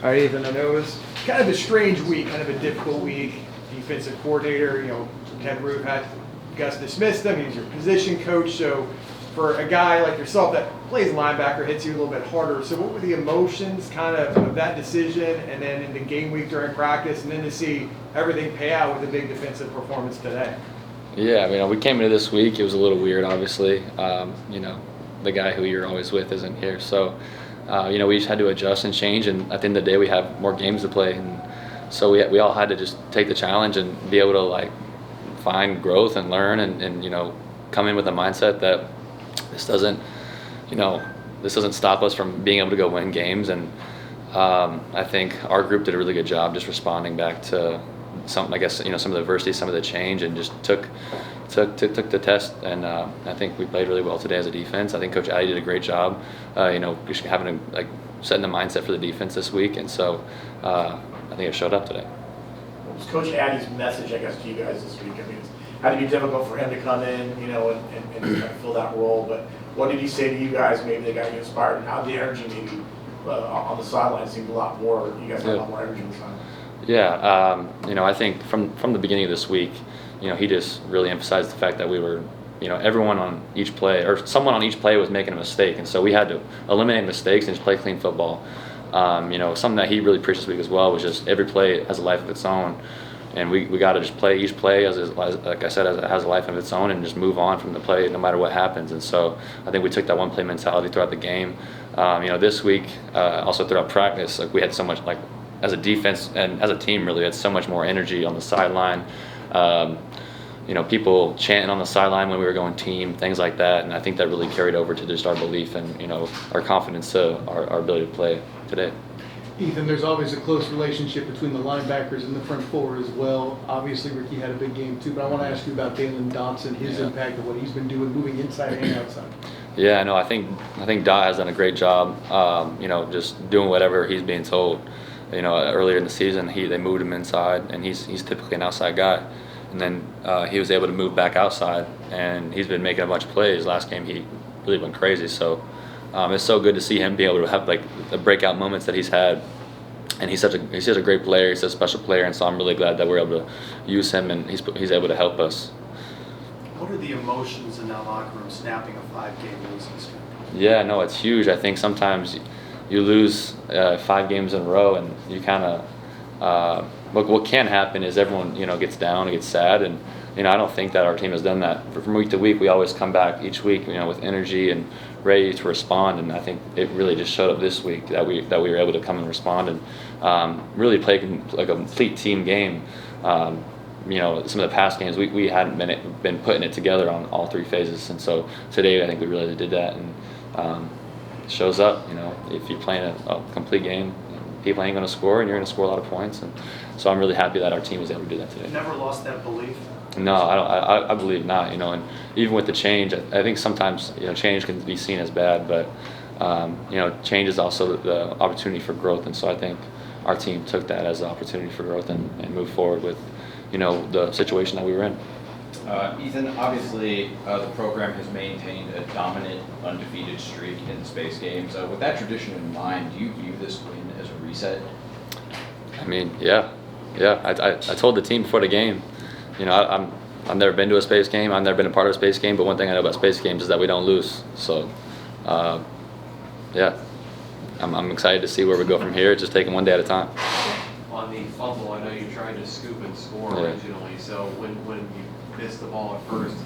All right, Ethan, I know it was kind of a strange week, kind of a difficult week. Defensive coordinator, Ted Roof had Gus dismissed him. He's your position coach. So for a guy like yourself that plays linebacker, hits you a little bit harder. So what were the emotions kind of that decision and then in the game week during practice and then to see everything pay out with a big defensive performance today? Yeah, I mean, we came into this week. It was a little weird, obviously. The guy who you're always with isn't here. So, we just had to adjust and change. And at the end of the day, we have more games to play. And so we all had to just take the challenge and be able to, find growth and learn and come in with a mindset that this doesn't stop us from being able to go win games. And I think our group did a really good job just responding back to some of the adversity, some of the change, and just took the test. And I think we played really well today as a defense. I think Coach Addy did a great job, just setting the mindset for the defense this week. And so I think it showed up today. What was Coach Addy's message, I guess, to you guys this week? I mean, it had to be difficult for him to come in, and kind of fill that role. But what did he say to you guys? Maybe they got you inspired, and how the energy maybe on the sideline seemed a lot more. You guys had a lot more energy on the sideline. Yeah, I think from the beginning of this week, he just really emphasized the fact that we were, everyone on each play, or someone on each play was making a mistake, and so we had to eliminate mistakes and just play clean football. Something that he really preached this week as well was just every play has a life of its own, and we got to just play each play as like I said, as it has a life of its own, and just move on from the play no matter what happens. And so I think we took that one play mentality throughout the game. This week, also throughout practice, we had so much as a defense and as a team, really, we had so much more energy on the sideline. People chanting on the sideline when we were going team, things like that. And I think that really carried over to just our belief and, our confidence to our ability to play today. Ethan, there's always a close relationship between the linebackers and the front four as well. Obviously, Ricky had a big game too, but I want to ask you about Dalen Dotson, his impact of what he's been doing, moving inside and outside. Yeah, no, I think Dot has done a great job, just doing whatever he's being told. Earlier in the season, they moved him inside, and he's typically an outside guy. And then he was able to move back outside, and he's been making a bunch of plays. Last game, he really went crazy. So it's so good to see him be able to have the breakout moments that he's had. And he's such a great player. He's a special player, and so I'm really glad that we're able to use him, and he's able to help us. What are the emotions in that locker room snapping a 5-game losing streak? Yeah, no, it's huge. I think sometimes you lose 5 games in a row, and you kind of what can happen is everyone gets down and gets sad, and I don't think that our team has done that. From week to week, we always come back each week with energy and ready to respond, and I think it really just showed up this week that we were able to come and respond and really play a complete team game. Some of the past games we hadn't been putting it together on all 3 phases, and so today I think we really did that, and it shows up. If you're playing a complete game, people ain't going to score, and you're going to score a lot of points, and so I'm really happy that our team was able to do that today. Never lost that belief? No, I believe not. And even with the change, I think sometimes change can be seen as bad, but change is also the opportunity for growth, and so I think our team took that as an opportunity for growth and moved forward with the situation that we were in. Ethan, obviously the program has maintained a dominant, undefeated streak in the space games. With that tradition in mind, do you view this win as a reset? I mean, yeah. I told the team before the game, I've never been to a space game. I've never been a part of a space game. But one thing I know about space games is that we don't lose. So, I'm excited to see where we go from here. It's just taking one day at a time. On the fumble, I know you tried to scoop and score originally. So when you missed the ball at first,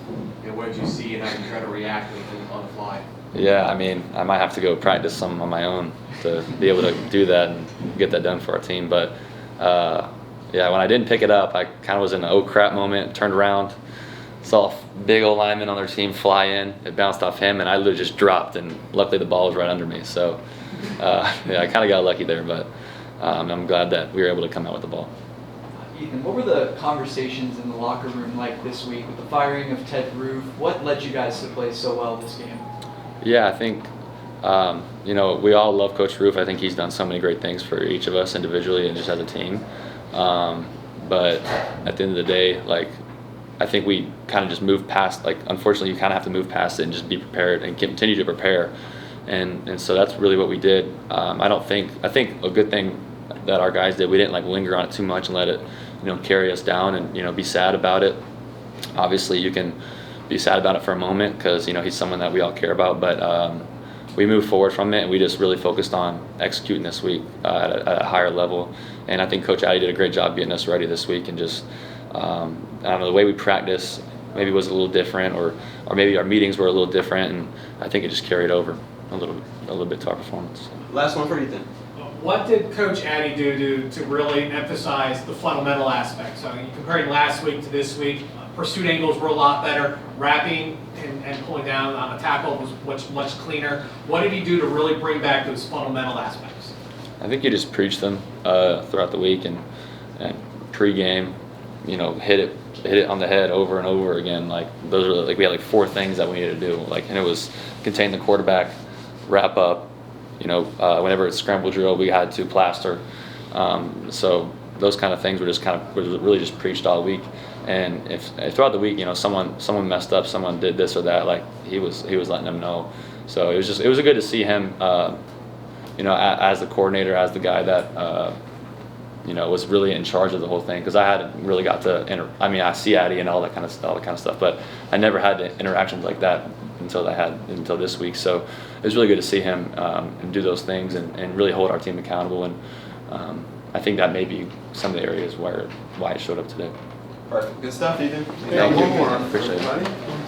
what did you see and how did you try to react on the fly? Yeah, I mean, I might have to go practice some on my own to be able to do that and get that done for our team. But when I didn't pick it up, I kind of was in an oh crap moment, turned around, saw a big old lineman on their team fly in. It bounced off him, and I literally just dropped, and luckily the ball was right under me. So, I kind of got lucky there, but I'm glad that we were able to come out with the ball. Ethan, what were the conversations in the locker room like this week with the firing of Ted Roof? What led you guys to play so well this game? Yeah, I think, we all love Coach Roof. I think he's done so many great things for each of us individually and just as a team. But at the end of the day, I think we kind of just moved past, unfortunately, you kind of have to move past it and just be prepared and continue to prepare. And so that's really what we did. I think a good thing that our guys did. We didn't like linger on it too much and let it, carry us down and be sad about it. Obviously, you can be sad about it for a moment because he's someone that we all care about, but we moved forward from it and we just really focused on executing this week at a higher level. And I think Coach Addy did a great job getting us ready this week and just I don't know, the way we practice maybe was a little different, or maybe our meetings were a little different, and I think it just carried over a little bit to our performance. Last one for Ethan. What did Coach Addy do to really emphasize the fundamental aspects? So you comparing last week to this week, pursuit angles were a lot better, wrapping and pulling down on a tackle was much cleaner. What did he do to really bring back those fundamental aspects? I think you just preach them throughout the week and pre-game, hit it on the head over and over again. Like those are we had 4 things that we needed to do. And it was contain the quarterback, wrap up. Whenever it's scramble drill, we had to plaster. So those kind of things was really just preached all week. And if throughout the week, someone messed up, someone did this or that, he was letting them know. So it was good to see him, as the coordinator, as the guy that was really in charge of the whole thing. Because I hadn't really got to I see Addy and all that kind of stuff, but I never had the interactions like that until this week. So it was really good to see him and do those things and really hold our team accountable. And I think that may be some of the areas why it showed up today. Perfect. Good stuff, Ethan. Yeah, Thank you. one more. Appreciate it. Everybody.